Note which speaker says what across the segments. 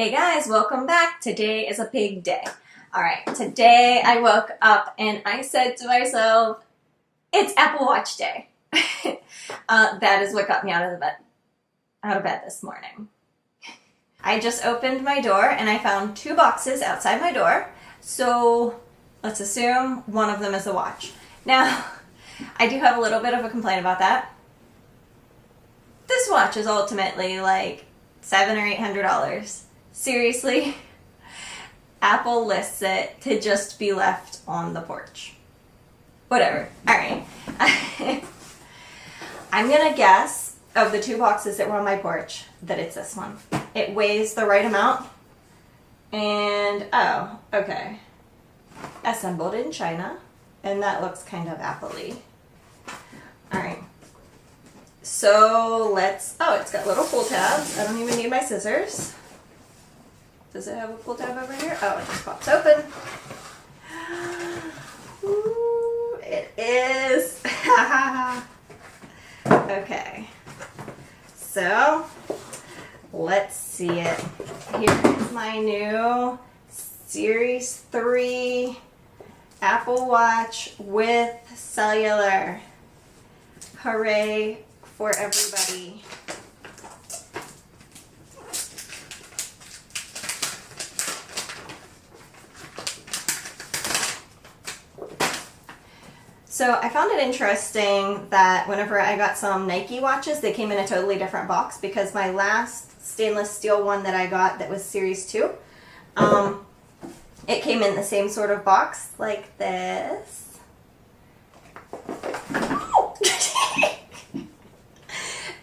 Speaker 1: Hey guys, welcome back. Today is a big day. Alright, today I woke up and I said to myself, it's Apple Watch day. That is what got me out of bed this morning. I just opened my door and I found two boxes outside my door. So let's assume one of them is a watch. Now, I do have a little bit of a complaint about that. This watch is ultimately like $700 or $800. Seriously, Apple lists it to just be left on the porch. Whatever. Alright. I'm gonna guess, of the two boxes that were on my porch, that it's this one. It weighs the right amount. And, oh, okay. Assembled in China. And that looks kind of Apple-y. Alright. So let's, oh, it's got little pull tabs. I don't even need my scissors. Does it have a pull tab over here? Oh, it just pops open. Ooh, it is. Okay. So, let's see it. Here is my new Series 3 Apple Watch with Cellular. Hooray for everybody. So I found it interesting that whenever I got some Nike watches, they came in a totally different box because my last stainless steel one that I got that was Series 2, it came in the same sort of box like this.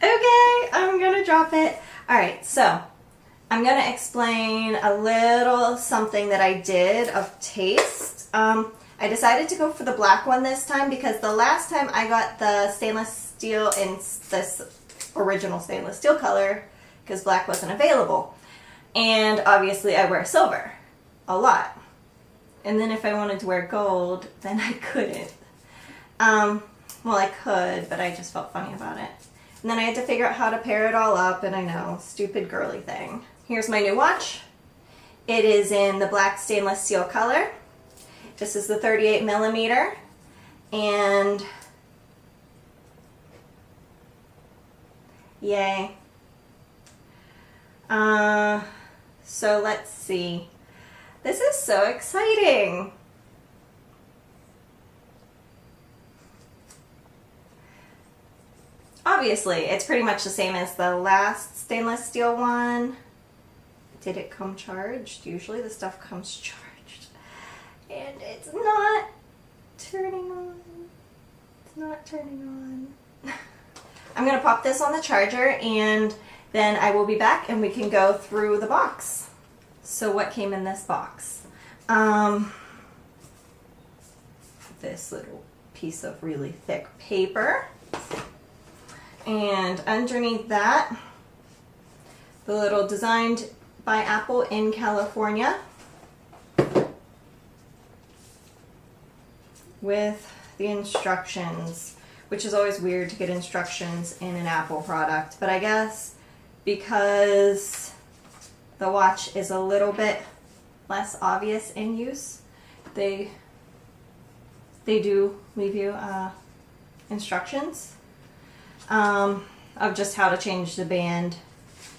Speaker 1: Okay, I'm gonna drop it. Alright, so I'm gonna explain a little something that I did of taste. I decided to go for the black one this time because the last time I got the stainless steel in this original stainless steel color because black wasn't available. And obviously I wear silver a lot. And then if I wanted to wear gold, then I couldn't. Well, I could, but I just felt funny about it. And then I had to figure out how to pair it all up, and I know, stupid girly thing. Here's my new watch. It is in the black stainless steel color. This is the 38 millimeter, and yay. So let's see. This is so exciting. Obviously, it's pretty much the same as the last stainless steel one. Did it come charged? Usually the stuff comes charged. And it's not turning on. It's not turning on. I'm going to pop this on the charger and then I will be back and we can go through the box. So what came in this box? This little piece of really thick paper. And underneath that, the little designed by Apple in California with the instructions, which is always weird to get instructions in an Apple product, but I guess because the watch is a little bit less obvious in use, they do leave you instructions of just how to change the band,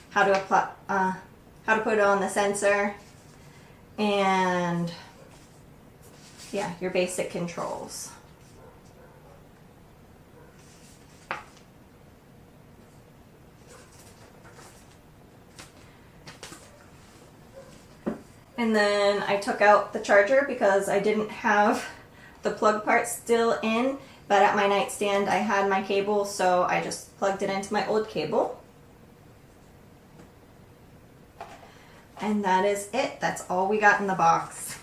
Speaker 1: how to apply, how to put it on the sensor, and yeah, your basic controls. And then I took out the charger because I didn't have the plug part still in, but at my nightstand I had my cable, so I just plugged it into my old cable. And that is it. That's all we got in the box.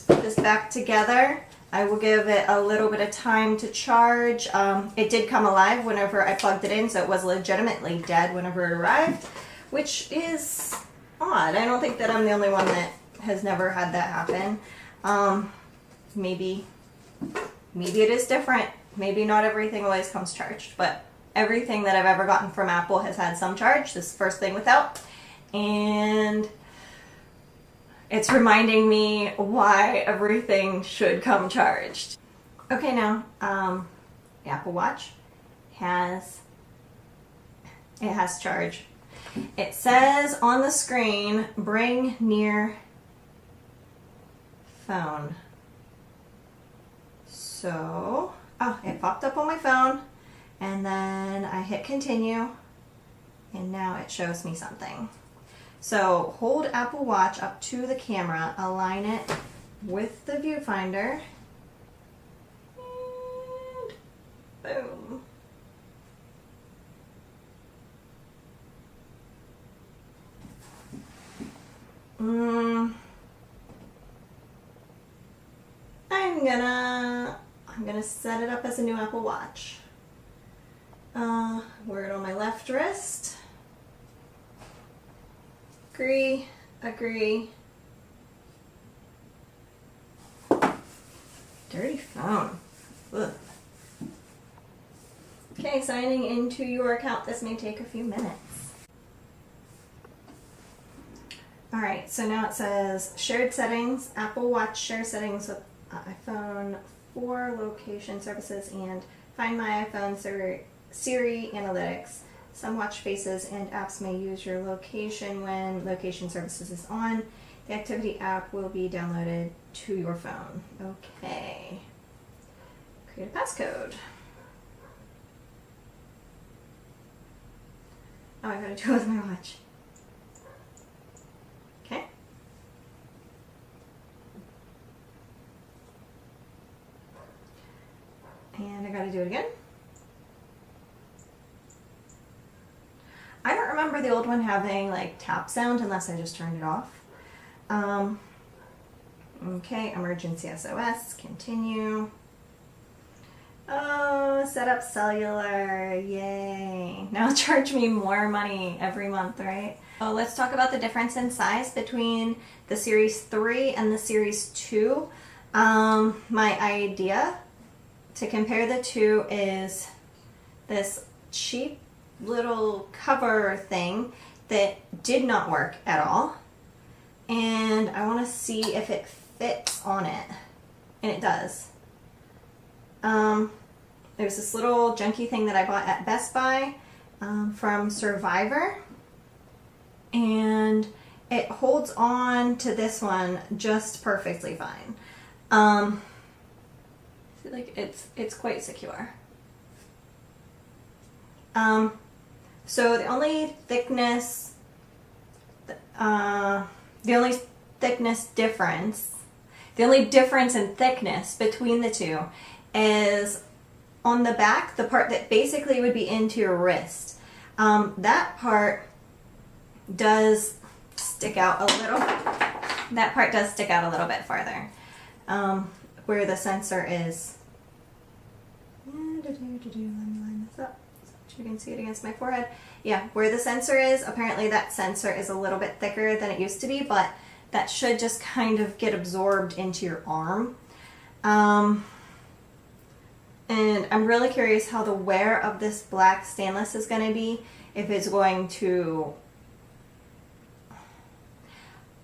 Speaker 1: Put this back together. I will give it a little bit of time to charge. It did come alive whenever I plugged it in, so it was legitimately dead whenever it arrived, which is odd. I don't think that I'm the only one that has never had that happen. Maybe it is different. Maybe not everything always comes charged, but everything that I've ever gotten from Apple has had some charge. This is the first thing without. and it's reminding me why everything should come charged. Okay, now the Apple Watch has charge. It says on the screen, bring near phone. So, oh, it popped up on my phone, and then I hit continue, and now it shows me something. So hold Apple Watch up to the camera, align it with the viewfinder, and boom. I'm gonna set it up as a new Apple Watch. Wear it on my left wrist. Agree. Dirty phone. Ugh. Okay, signing into your account. This may take a few minutes. Alright, so now it says shared settings, Apple Watch share settings with iPhone 4 location services and Find My iPhone Siri analytics. Some watch faces and apps may use your location when location services is on. The activity app will be downloaded to your phone. Okay. Create a passcode. Oh, I gotta do it with my watch. Okay. And I gotta do it again. I don't remember the old one having like tap sound unless I just turned it off. Okay, emergency SOS, continue. Oh, set up cellular, yay. Now charge me more money every month, right? Oh, let's talk about the difference in size between the Series 3 and the Series 2. My idea to compare the two is this cheap little cover thing that did not work at all, and I want to see if it fits on it, and it does. There's this little junky thing that I bought at Best Buy from Survivor, and it holds on to this one just perfectly fine. I feel like it's quite secure. So the only thickness difference in thickness between the two is on the back, the part that basically would be into your wrist. That part does stick out a little. That part does stick out a little bit farther, where the sensor is. Let me line this up so you can see it against my forehead. Yeah, where the sensor is, apparently that sensor is a little bit thicker than it used to be, but that should just kind of get absorbed into your arm. And I'm really curious how the wear of this black stainless is going to be, if it's going to,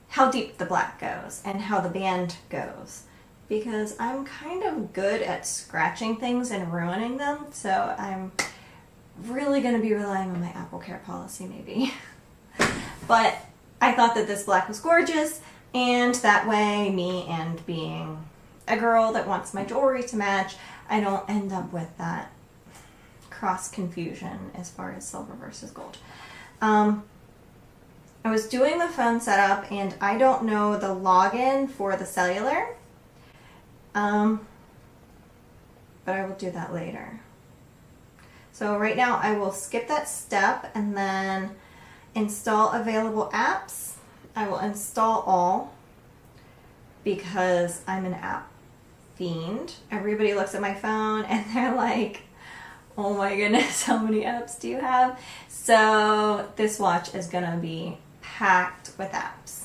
Speaker 1: how deep the black goes and how the band goes. Because I'm kind of good at scratching things and ruining them, so I'm really going to be relying on my Apple Care policy maybe. But I thought that this black was gorgeous, and that way, me and being a girl that wants my jewelry to match, I don't end up with that cross confusion as far as silver versus gold. I was doing the phone setup, and I don't know the login for the cellular. But I will do that later. So right now I will skip that step and then install available apps. I will install all because I'm an app fiend. Everybody looks at my phone and they're like, oh my goodness, how many apps do you have? So this watch is gonna be packed with apps.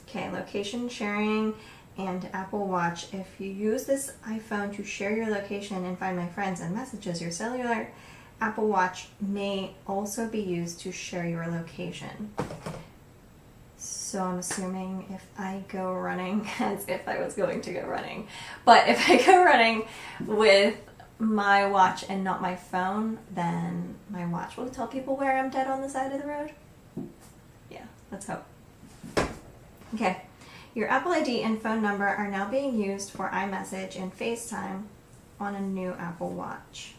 Speaker 1: Okay, location sharing and Apple Watch. If you use this iPhone to share your location and find my friends and messages, your cellular Apple Watch may also be used to share your location. So I'm assuming if I go running, as if I was going to go running, but if I go running with my watch and not my phone, then my watch will tell people where I'm dead on the side of the road. Yeah, let's hope. Okay, your Apple ID and phone number are now being used for iMessage and FaceTime on a new Apple Watch.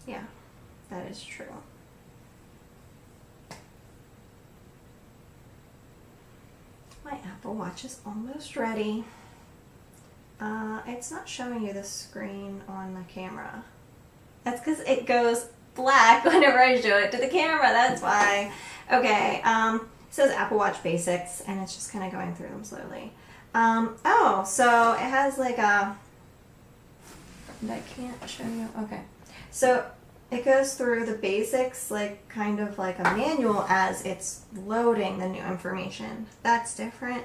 Speaker 1: Yeah, that is true. My Apple Watch is almost ready. It's not showing you the screen on the camera. That's because it goes black whenever I show it to the camera. That's why. Okay, it says Apple Watch Basics, and it's just kind of going through them slowly. Oh, so it has like a... And I can't show you. Okay. So it goes through the basics, like kind of like a manual as it's loading the new information. That's different.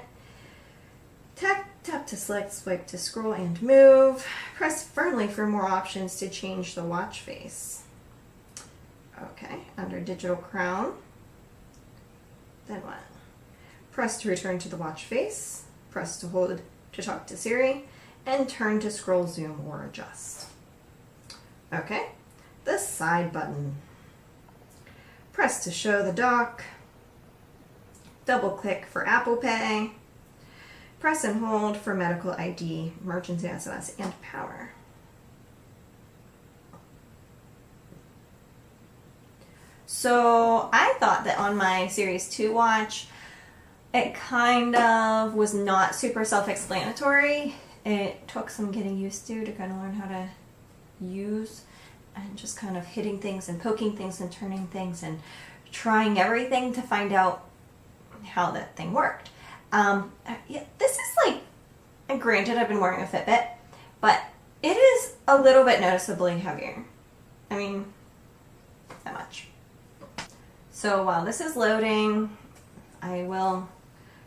Speaker 1: Tap to select, swipe to scroll and move. Press firmly for more options to change the watch face. Okay, under Digital Crown. Then what? Press to return to the watch face. Press to hold to talk to Siri. And turn to scroll, zoom, or adjust. Okay, the side button. Press to show the dock. Double click for Apple Pay. Press and hold for medical ID, emergency SOS, and power. So I thought that on my Series 2 watch, it kind of was not super self-explanatory. It took some getting used to kind of learn how to use, and just kind of hitting things and poking things and turning things and trying everything to find out how that thing worked. Yeah, this is like, and granted I've been wearing a Fitbit, but it is a little bit noticeably heavier. I mean, that much. So while this is loading, I will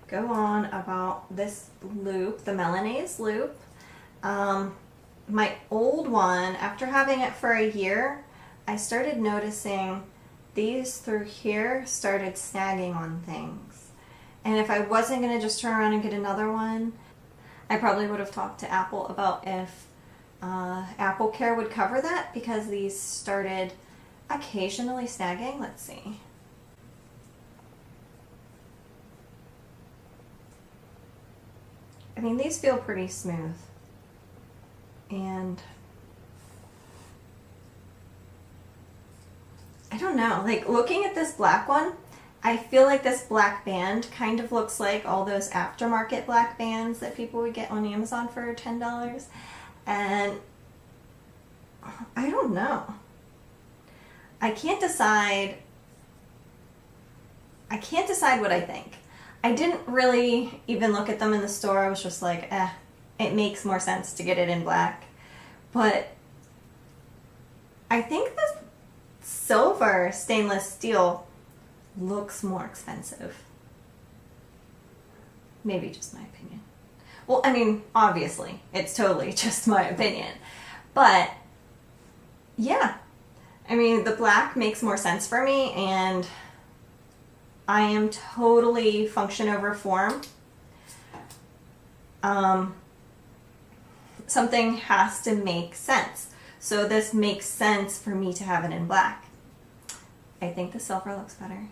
Speaker 1: go on about this loop, the Milanese loop. My old one, after having it for a year, I started noticing these through here started snagging on things. And if I wasn't going to just turn around and get another one, I probably would have talked to Apple about if Apple Care would cover that, because these started occasionally snagging. Let's see. I mean, these feel pretty smooth. And I don't know, like looking at this black one, I feel like this black band kind of looks like all those aftermarket black bands that people would get on Amazon for $10. And I don't know. I can't decide what I think. I didn't really even look at them in the store. I was just like, it makes more sense to get it in black. But I think the silver stainless steel looks more expensive. Maybe just my opinion. Well, I mean, obviously, it's totally just my opinion. But, yeah. I mean, the black makes more sense for me, and I am totally function over form. Something has to make sense. So this makes sense for me to have it in black. I think the silver looks better.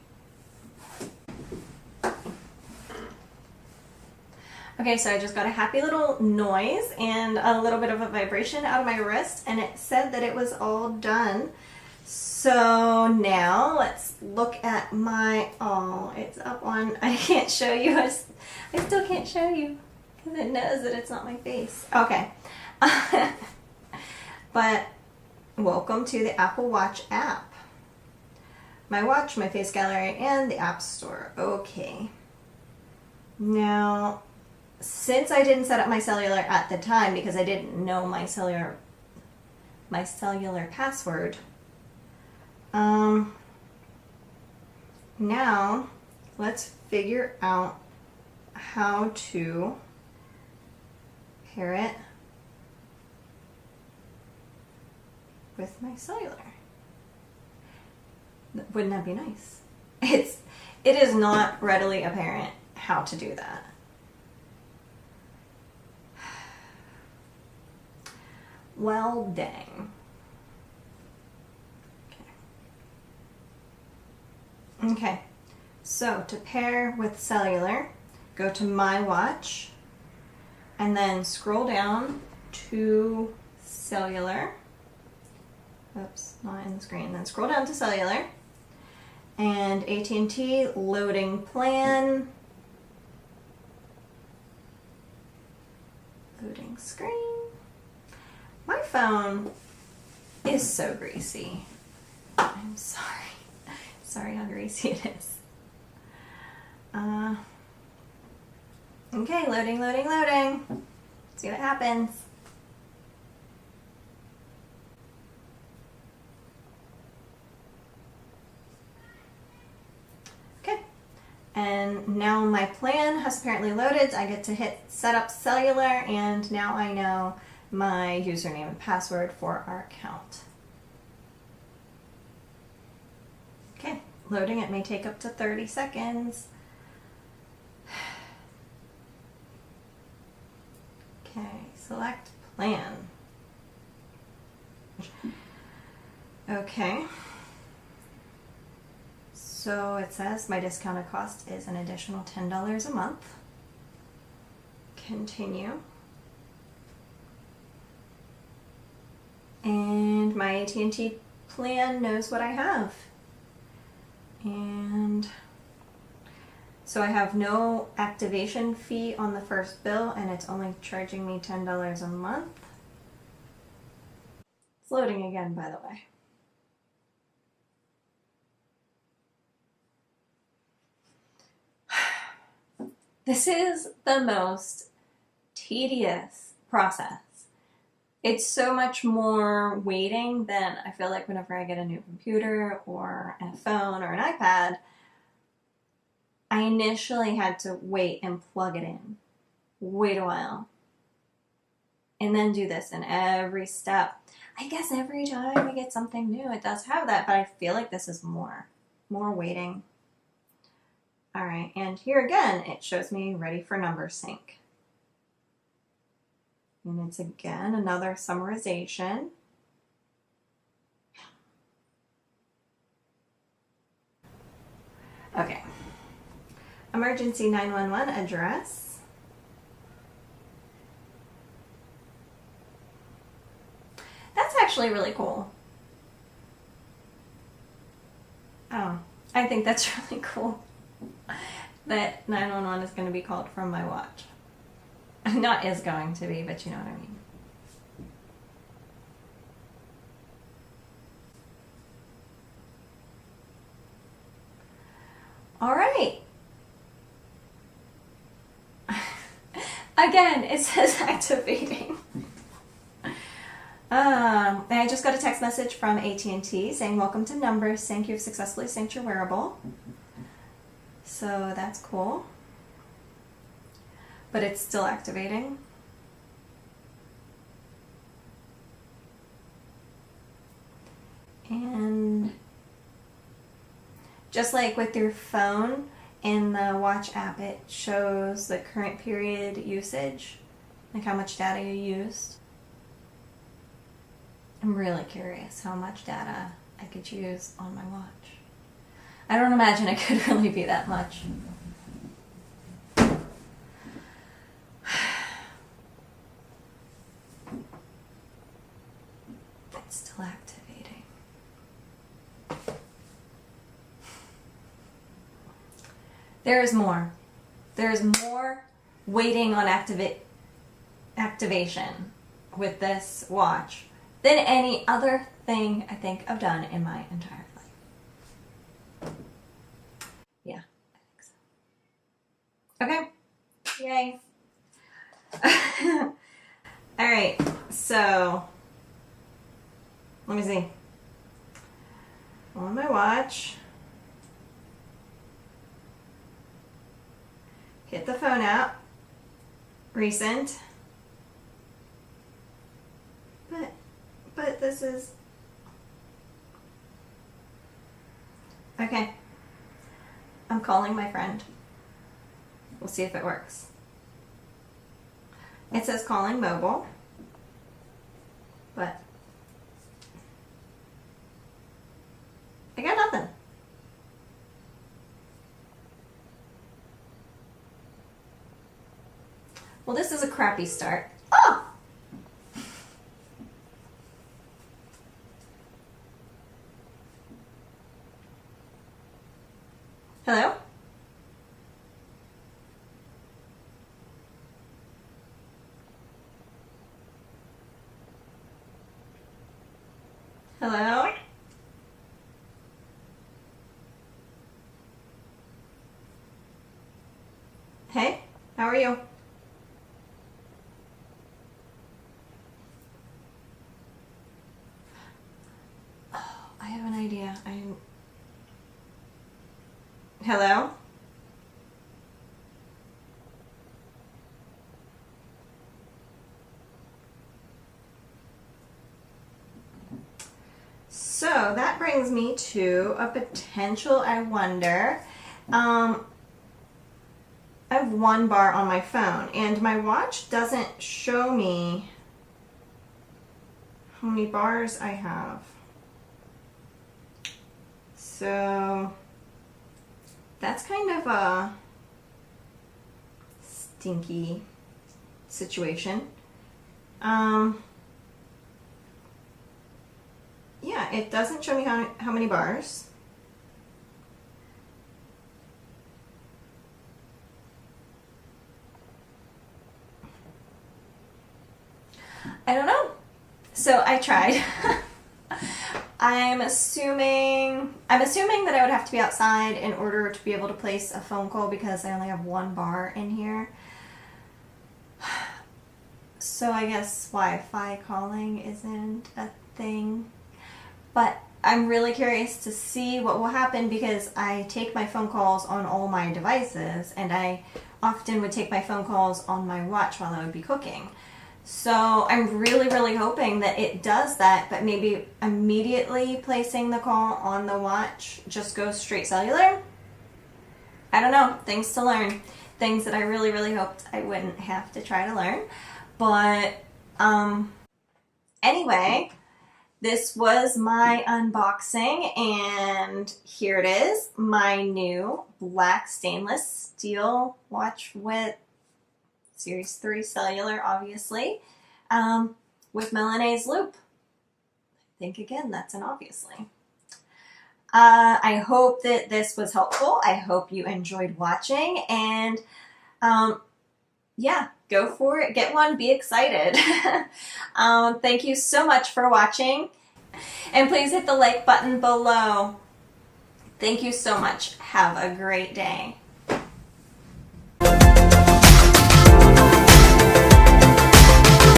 Speaker 1: Okay, so I just got a happy little noise and a little bit of a vibration out of my wrist, and it said that it was all done. So now let's look at my, oh, it's up on, I can't show you, I still can't show you because it knows that it's not my face. Okay. But welcome to the Apple Watch app. My watch, my face gallery, and the App Store. Okay. Now, since I didn't set up my cellular at the time because I didn't know my cellular password, now let's figure out how to pair it with my cellular. Wouldn't that be nice? It is not readily apparent how to do that. Well, dang. Okay, so to pair with Cellular, go to My Watch and then scroll down to Cellular. Oops, not in the screen. Then scroll down to Cellular and AT&T loading plan. Loading screen. My phone is so greasy. I'm sorry. Sorry how greasy it is. Okay, loading, loading, loading. See what happens. Okay, and now my plan has apparently loaded. I get to hit set up Cellular, and now I know my username and password for our account. Okay, loading. It may take up to 30 seconds. Okay, select plan. Okay. So it says my discounted cost is an additional $10 a month. Continue. And my AT&T plan knows what I have. And so I have no activation fee on the first bill, and it's only charging me $10 a month. It's loading again, by the way. This is the most tedious process. It's so much more waiting than I feel like whenever I get a new computer or a phone or an iPad. I initially had to wait and plug it in. Wait a while. And then do this in every step. I guess every time we get something new, it does have that, but I feel like this is more waiting. All right, and here again, it shows me ready for number sync. And it's again another summarization. Okay. Emergency 911 address. That's actually really cool. Oh, I think that's really cool that 911 is going to be called from my watch. Not is going to be, but you know what I mean. All right. Again, it says activating. I just got a text message from AT&T saying, welcome to Numbers Sync. You've successfully synced your wearable. So that's cool. But it's still activating. And just like with your phone, in the watch app, it shows the current period usage, like how much data you used. I'm really curious how much data I could use on my watch. I don't imagine it could really be that much. It's still activating. There is more. There is more waiting on activation with this watch than any other thing I think I've done in my entire life. Yeah, I think so. Okay, yay. All right, so let me see. On my watch, hit the phone app, recent, but this is, Okay. I'm calling my friend. We'll see if it works. It says calling mobile, but I got nothing. Well, this is a crappy start. Oh! Hello? Hello? Hey, how are you? Oh, I have an idea. Hello? So that brings me to a potential, I wonder. I have 1 bar on my phone, and my watch doesn't show me how many bars I have. So that's kind of a stinky situation. Yeah, it doesn't show me how many bars. I don't know. So I tried. I'm assuming that I would have to be outside in order to be able to place a phone call because I only have 1 bar in here. So I guess Wi-Fi calling isn't a thing. But I'm really curious to see what will happen because I take my phone calls on all my devices, and I often would take my phone calls on my watch while I would be cooking. So I'm really, really hoping that it does that, but maybe immediately placing the call on the watch just goes straight cellular. I don't know. Things to learn. Things that I really, really hoped I wouldn't have to try to learn. But anyway, this was my unboxing, and here it is, my new black stainless steel watch with Series 3 cellular, obviously, with Milanese loop. I think, again, that's an obviously. I hope that this was helpful. I hope you enjoyed watching, and yeah, go for it. Get one. Be excited. Thank you so much for watching, and please hit the like button below. Thank you so much. Have a great day.